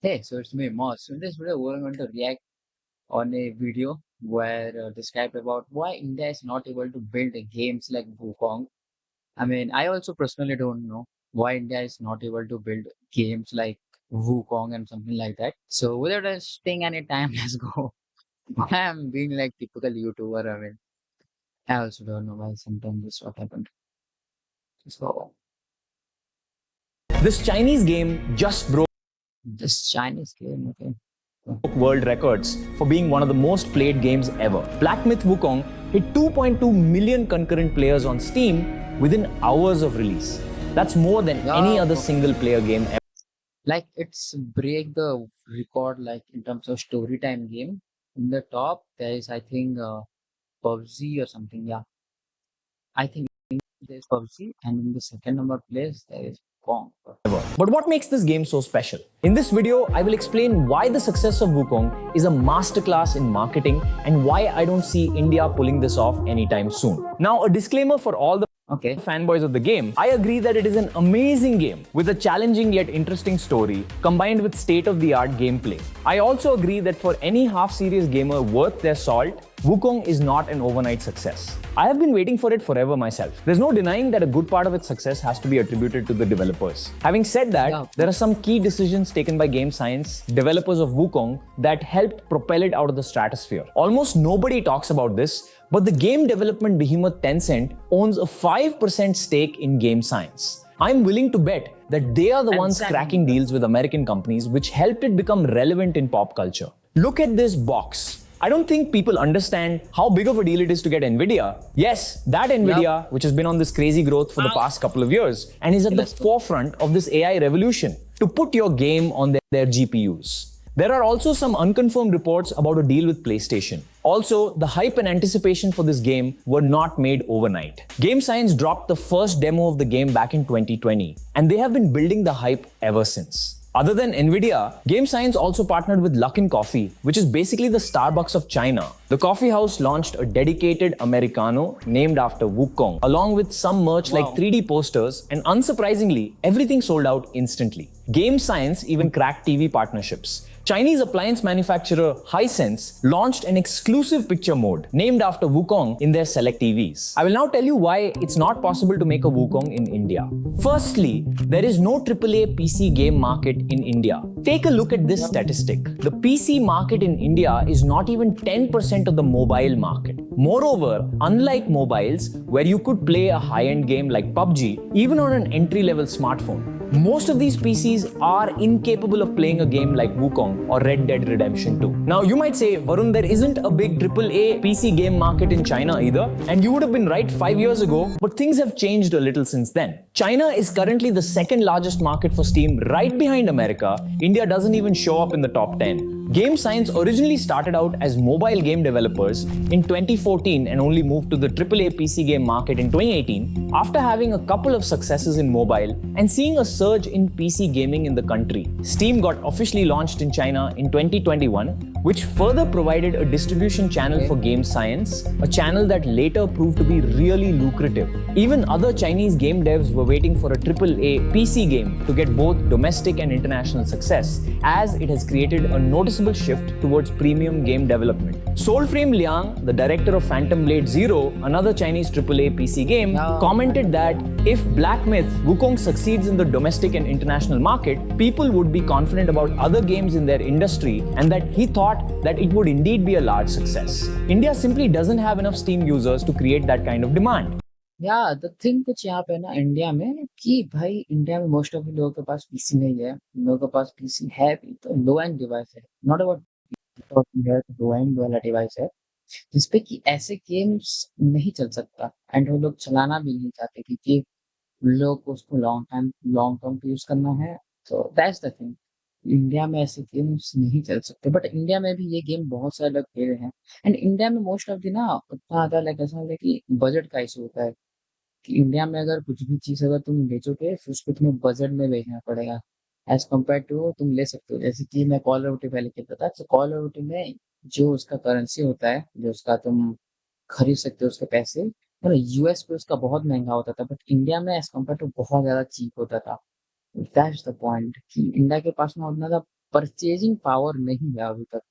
Hey, so it's me, Moss. So in this video, we're going to react on a video where described about why India is not able to build games like Wukong. I mean, I also personally don't know why India is not able to build games like Wukong and something like that. So without wasting any time, let's go. Why I'm being like typical YouTuber. I mean, I also don't know why sometimes this what happened. So This Chinese game just broke this Chinese game, okay. world records for being one of the most played games ever. Black Myth Wukong hit 2.2 million concurrent players on Steam within hours of release. That's more than any Yeah, other single player game ever. like it's break the record like in terms of story time game. In the top, there is I think PUBG or something. Yeah, I think there's PUBG, and in the second number place there is Kong. But what makes this game so special? In this video, I will explain why the success of Wukong is a masterclass in marketing and why I don't see India pulling this off anytime soon. Now, a disclaimer for all the Okay, fanboys of the game, I agree that it is an amazing game with a challenging yet interesting story combined with state-of-the-art gameplay. I also agree that for any half-serious gamer worth their salt, Wukong is not an overnight success. I have been waiting for it forever myself. There's no denying that a good part of its success has to be attributed to the developers. Having said that, yeah, there are some key decisions taken by game science, developers of Wukong, that helped propel it out of the stratosphere. Almost nobody talks about this, but the game development behemoth Tencent owns a 5% stake in game science. I'm willing to bet that they are the and ones cracking deals with American companies which helped it become relevant in pop culture. Look at this box. I don't think people understand how big of a deal it is to get Nvidia. Yes, that yeah. Nvidia, which has been on this crazy growth for the past couple of years and is at the Let's go. forefront of this AI revolution to put your game on their GPUs. There are also some unconfirmed reports about a deal with PlayStation. Also, the hype and anticipation for this game were not made overnight. Game Science dropped the first demo of the game back in 2020, and they have been building the hype ever since. Other than Nvidia, Game Science also partnered with Luckin Coffee, which is basically the Starbucks of China. The coffee house launched a dedicated Americano named after Wukong, along with some merch like Wow. 3D posters, and unsurprisingly, everything sold out instantly. Game Science even cracked TV partnerships. Chinese appliance manufacturer Hisense launched an exclusive picture mode named after Wukong in their select TVs. I will now tell you why it's not possible to make a Wukong in India. Firstly, there is no AAA PC game market in India. Take a look at this statistic. The PC market in India is not even 10% of the mobile market. Moreover, unlike mobiles, where you could play a high-end game like PUBG, even on an entry-level smartphone, most of these PCs are incapable of playing a game like Wukong or Red Dead Redemption 2. Now, you might say, Varun, there isn't a big AAA PC game market in China either, and you would have been right 5 years ago, but things have changed a little since then. China is currently the second largest market for Steam, right behind America. India doesn't even show up in the top 10. Game Science originally started out as mobile game developers in 2014 and only moved to the AAA PC game market in 2018 after having a couple of successes in mobile and seeing a surge in PC gaming in the country. Steam got officially launched in China in 2021, which further provided a distribution channel for Game Science, a channel that later proved to be really lucrative. Even other Chinese game devs were waiting for a AAA PC game to get both domestic and international success, as it has created a noticeable shift towards premium game development. Soulframe Liang, the director of Phantom Blade Zero, another Chinese AAA PC game, commented that if Black Myth Wukong succeeds in the domestic and international market, people would be confident about other games in their industry, and that he thought that it would indeed be a large success. India simply doesn't have enough Steam users to create that kind of demand. या the thing कुछ यहाँ पे ना India में कि भाई India में most of लोगों के पास पीसी नहीं है, लोगों के पास पीसी है भी तो लो एंड डिवाइस है, नॉट अबाउट है, लो एंड वाला डिवाइस है जिसपे कि ऐसे गेम्स नहीं चल सकता एंड वो लोग चलाना भी नहीं चाहते क्योंकि लोग को उसको लॉन्ग टर्म पे यूज करना है। तो दैट्स द थिंग, इंडिया में ऐसे गेम्स नहीं चल सकते, बट इंडिया में भी ये गेम बहुत सारे लोग खेल रहे हैं। एंड इंडिया में मोस्ट ऑफ द ना उतना ज्यादा लाइक ऐसा होता है कि बजट का इशू होता है कि इंडिया में अगर कुछ भी चीज़ अगर तुम बेचोगे फिर उसको तुम्हें बजट में बेचना पड़ेगा एज़ कम्पेयर टू तुम ले सकते हो। जैसे कि मैं कॉल ऑफ ड्यूटी पहले खेलता था, तो कॉल ऑफ ड्यूटी में जो उसका करेंसी होता है, जो उसका तुम खरीद सकते हो उसके पैसे, मतलब यूएस पे उसका बहुत महँगा होता था, बट इंडिया में एज़ कम्पेयर टू बहुत ज़्यादा चीप होता था। दैट्स द पॉइंट कि इंडिया के पास ना उतना ज़्यादा परचेजिंग पावर नहीं है अभी तक,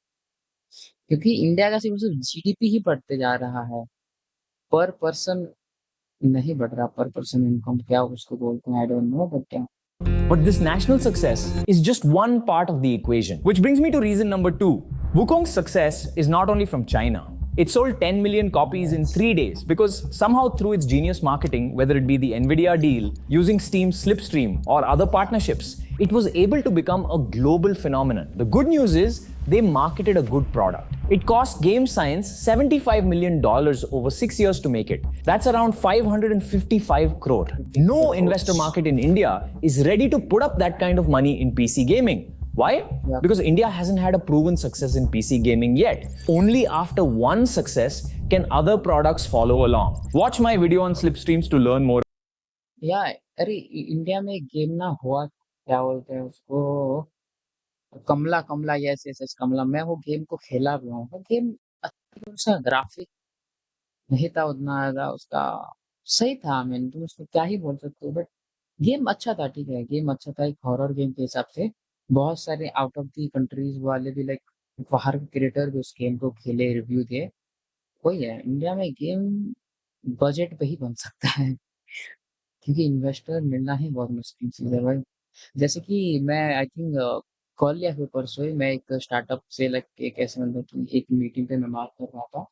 क्योंकि इंडिया का सिर्फ जीडीपी ही बढ़ते जा रहा है, पर पर्सन नहीं बढ़ रहा। पर पर्सन इनकम क्या उसको बोलते हैं, आई डोंट नो, बट क्या। But this national success is just one part of the equation. Which brings me to reason number 2. Wukong's success is not only from China. It sold 10 million copies in 3 days because somehow through its genius marketing, whether it be the Nvidia deal, using Steam's Slipstream or other partnerships, it was able to become a global phenomenon. The good news is they marketed a good product. It cost Game Science $75 million over 6 years to make it. That's around 555 crore. No investor market in India is ready to put up that kind of money in PC gaming. Why? Yeah. Because India hasn't had a proven success in PC gaming yet. Only after one success can other products follow along. Watch my video on Slipstreams to learn more. या अरे India में एक game ना हुआ, क्या बोलते हैं उसको, कमला कमला, यस यस यस कमला। मैं वो गेम को खेला भी हूँ। वो गेम अच्छा, उसका ग्राफिक नहीं था उतना ज्यादा, उसका सही था। मैंने तुम उसको क्या ही बोल सकते हो, बट गेम अच्छा था, ठीक है, गेम अच्छा था एक हॉरर गेम के हिसाब से। बहुत सारे आउट ऑफ द कंट्रीज वाले भी, लाइक बाहर के क्रिएटर भी उस गेम को खेले, रिव्यू दिए। वही है, इंडिया में गेम बजट पे ही बन सकता है, क्योंकि इन्वेस्टर मिलना ही बहुत मुश्किल चीज़ है भाई। जैसे कि मैं आई थिंक कल या फिर परसों ही मैं एक स्टार्टअप से, लाइक एक ऐसे मतलब कि एक मीटिंग पे मैं बात कर रहा था,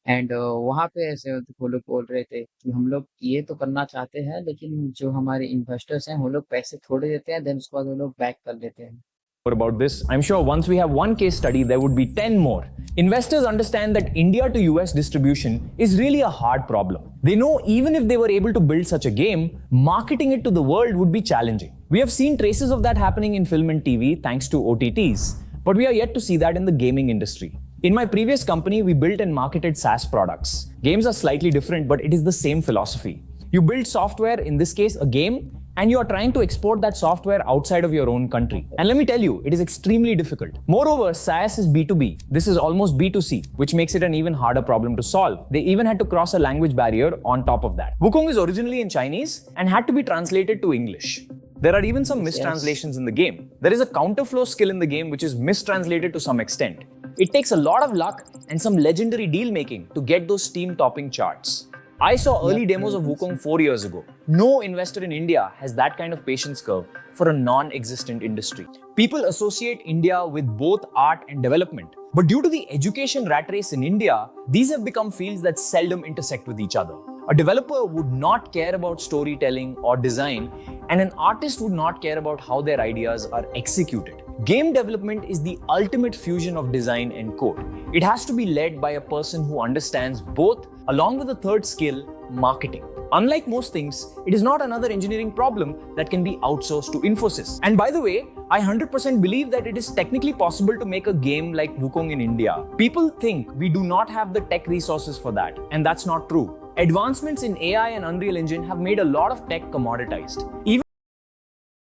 एंड वहाँ पे ऐसे वो लोग बोल रहे थे कि हम लोग ये तो करना चाहते हैं, लेकिन जो हमारे इन्वेस्टर्स हैं वो लोग पैसे थोड़े देते हैं, देन उसके बाद वो लोग बैक कर लेते हैं। About this, I'm sure once we have one case study, there would be 10 more. Investors understand that India to US distribution is really a hard problem. They know even if they were able to build such a game, marketing it to the world would be challenging. We have seen traces of that happening in film and TV thanks to OTTs, but we are yet to see that in the gaming industry. In my previous company, we built and marketed SaaS products. Games are slightly different, but it is the same philosophy. You build software, in this case a game, and you are trying to export that software outside of your own country. And let me tell you, it is extremely difficult. Moreover, SaaS is B2B. This is almost B2C, which makes it an even harder problem to solve. They even had to cross a language barrier on top of that. Wukong is originally in Chinese and had to be translated to English. There are even some mistranslations in the game. There is a counterflow skill in the game which is mistranslated to some extent. It takes a lot of luck and some legendary deal making to get those Steam topping charts. I saw early demos of Wukong 4 years ago. No investor in India has that kind of patience curve for a non-existent industry. People associate India with both art and development. But due to the education rat race in India, these have become fields that seldom intersect with each other. A developer would not care about storytelling or design, and an artist would not care about how their ideas are executed. Game development is the ultimate fusion of design and code. It has to be led by a person who understands both, along with the third skill, marketing. Unlike most things, it is not another engineering problem that can be outsourced to Infosys. And by the way, I 100% believe that it is technically possible to make a game like Wukong in India. People think we do not have the tech resources for that, and that's not true. Advancements in AI and Unreal Engine have made a lot of tech commoditized. Even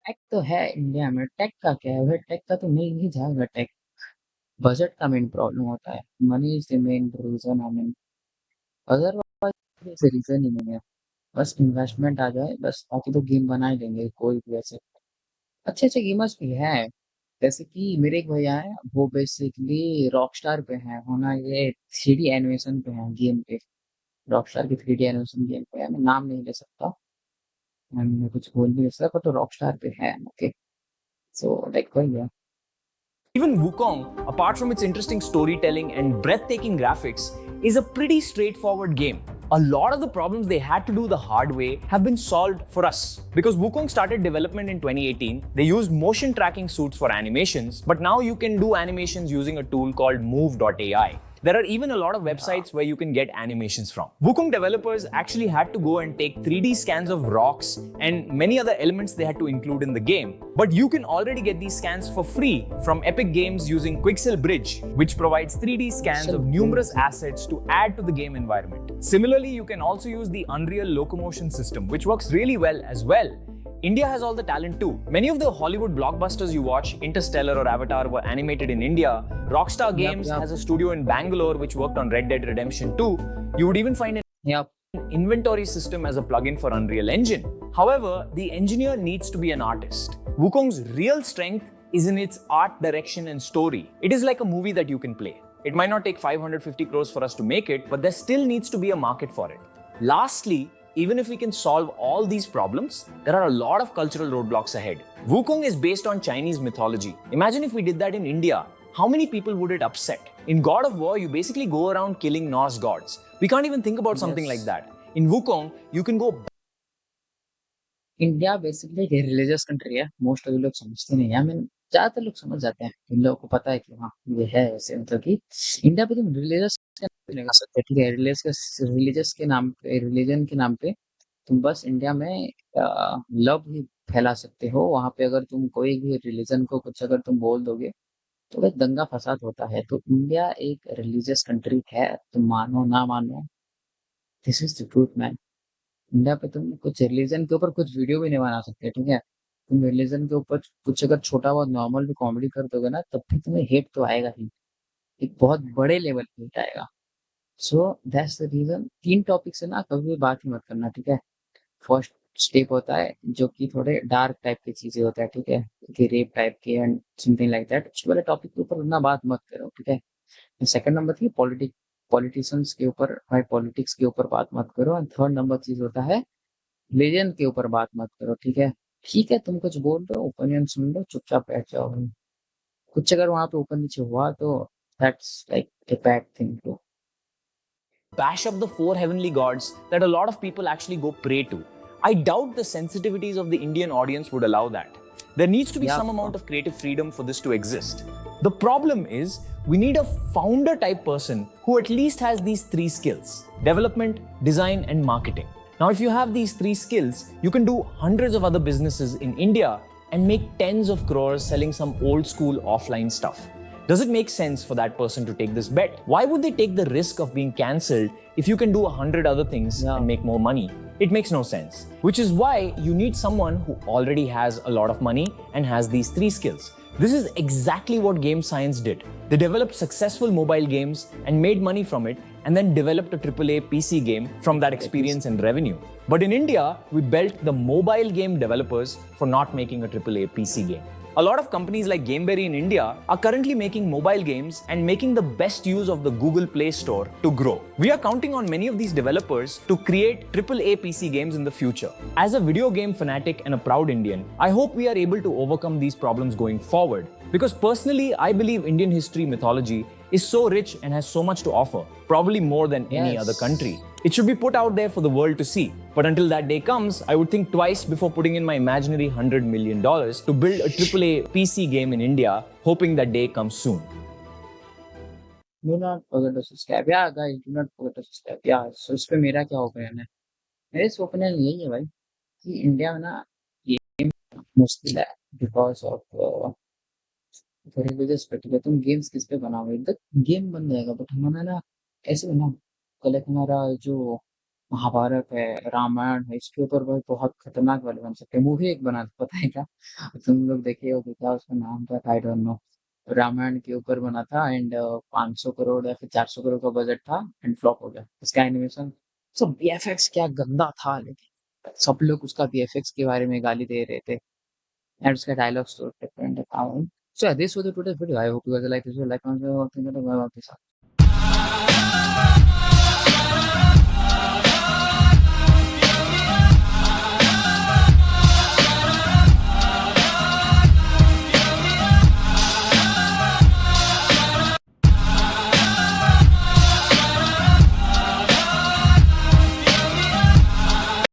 tech तो है India में, take का क्या है भाई, take का तो मिल ही जाएगा। टेक बजट का मेन प्रॉब्लम होता है, money is the main reason. I mean otherwise reason ही नहीं है, बस इन्वेस्टमेंट आ जाए बस, बाकी तो गेम बना ही देंगे कोई भी ऐसे। अच्छे अच्छे गेमर्स भी हैं, जैसे कि मेरे एक भैया है, वो बेसिकली रॉकस्टार पे हैं, होना ये 3D एनिमेशन पे हैं गेम पे। रॉकस्टार की 3D एनिमेशन गेम पे है, मैं नाम नहीं ले सकता, मैं कुछ बोल भी नहीं सकता, पर तो रॉकस्टार पे है। ओके, सो लाइक वही है। Even Wukong, apart from its interesting storytelling and breathtaking graphics, is a pretty straightforward game. A lot of the problems they had to do the hard way have been solved for us. Because Wukong started development in 2018, they used motion tracking suits for animations, but now you can do animations using a tool called Move.ai. There are even a lot of websites where you can get animations from. Wukong developers actually had to go and take 3D scans of rocks and many other elements they had to include in the game. But you can already get these scans for free from Epic Games using Quixel Bridge, which provides 3D scans of numerous assets to add to the game environment. Similarly, you can also use the Unreal Locomotion system, which works really well as well. India has all the talent too. Many of the Hollywood blockbusters you watch, Interstellar or Avatar, were animated in India. Rockstar Games has a studio in Bangalore which worked on Red Dead Redemption 2. You would even find an inventory system as a plugin for Unreal Engine. However, the engineer needs to be an artist. Wukong's real strength is in its art direction and story. It is like a movie that you can play. It might not take 550 crores for us to make it, but there still needs to be a market for it. Lastly, even if we can solve all these problems, there are a lot of cultural roadblocks ahead. Wukong is based on Chinese mythology. Imagine if we did that in India. How many people would it upset? In God of War, you basically go around killing Norse gods. We can't even think about something like Yes. that. In Wukong, you can go. India basically एक religious country है। Most of लोग समझते नहीं है। I mean ज्यादातर लोग समझ जाते हैं। इन लोगों को पता है कि हाँ ये है ऐसे, मतलब कि इंडिया पे तुम रिलीजियस के नाम पे नहीं कर सकते, ठीक है? रिलीजियस के नाम पे, रिलीजन के नाम पे तुम बस इंडिया में लव ही फैला सकते हो। वहां पे अगर तुम कोई भी रिलीजन को कुछ अगर तुम बोल दोगे तो वह दंगा फसाद होता है। तो इंडिया एक रिलीजियस कंट्री है, तुम मानो ना मानो, this is the truth man. India पे तुम कुछ रिलीजन के ऊपर कुछ वीडियो भी नहीं बना सकते, ठीक है? तुम रिलीजन के ऊपर कुछ अगर छोटा बहुत नॉर्मल भी कॉमेडी कर दोगे ना, तब भी तुम्हें हेट तो आएगा ही। एक बहुत बड़े लेवल पे हेट आएगा। So that's the reason. 3 topic से ना कभी भी बात ही मत करना, ठीक है? फर्स्ट स्टेप होता है जो कि थोड़े डार्क टाइप की चीजें होता है, ठीक है? कि रेप टाइप के एंड समथिंग लाइक दैट, उस वाले टॉपिक के ऊपर ना बात मत करो, ठीक है? सेकंड नंबर थी पॉलिटिशियंस के ऊपर, भाई पॉलिटिक्स के ऊपर बात मत करो। एंड थर्ड नंबर चीज होता है लेजेंड के ऊपर बात मत करो, ठीक है? ठीक है, तुम कुछ बोल रहे हो, ओपिनियन सुन लो, चुपचाप बैठ जाओ भाई। कुछ अगर वहां पे ऊपर नीचे हुआ तो that's like a bad thing too. Bash up the four heavenly gods that a lot of people actually go pray to. I doubt the sensitivities of the Indian audience would allow that. There needs to be या some amount of creative freedom for this to exist. The problem is, we need a founder type person who at least has these three skills: development, design, and marketing. Now, if you have these three skills, you can do hundreds of other businesses in India and make tens of crores selling some old school offline stuff. Does it make sense for that person to take this bet? Why would they take the risk of being cancelled if you can do 100 other things Yeah. and make more money? It makes no sense. Which is why you need someone who already has a lot of money and has these three skills. This is exactly what Game Science did. They developed successful mobile games and made money from it, and then developed a AAA PC game from that experience and revenue. But in India, we built the mobile game developers for not making a AAA PC game. A lot of companies like Gameberry in India are currently making mobile games and making the best use of the Google Play Store to grow. We are counting on many of these developers to create AAA PC games in the future. As a video game fanatic and a proud Indian, I hope we are able to overcome these problems going forward. Because personally, I believe Indian history mythology is so rich and has so much to offer, probably more than any Yes. other country. It should be put out there for the world to see. But until that day comes, I would think twice before putting in my imaginary $100 million to build a AAA PC game in India, hoping that day comes soon. Do not forget to subscribe, yeah guys, do not forget to subscribe, yeah। सो इस पे मेरा क्या opinion है? मेरे इस opinion यही है भाई कि इंडिया में ना ये मुश्किल है, बिकॉज ऑफ रिलीजियस पे, ठीक है? तुम गेम्स किस पे बनाओगे? द गेम बन जाएगा, बट हमारा ना ऐसे बनाओ। कल एक हमारा जो महाभारत है, रामायण है, इसके ऊपर भाई बहुत खतरनाक वाले बन सकते हैं। मूवी एक बना, पता है क्या? तुम लोग देखे हो क्या? उसका नाम था, आई डोंट नो। रामायण के ऊपर बना था एंड 500 करोड़ या फिर 400 करोड़ का बजट था एंड फ्लॉप हो गया उसका एनिमेशन। सब वीएफएक्स क्या गंदा था, लेकिन सब लोग उसका वीएफएक्स के बारे में गाली दे रहे थे and उसका डायलॉग्स तो डिफरेंट था। So yeah, this was the today's video. I hope you guys like this video. Like, comment, and think about this.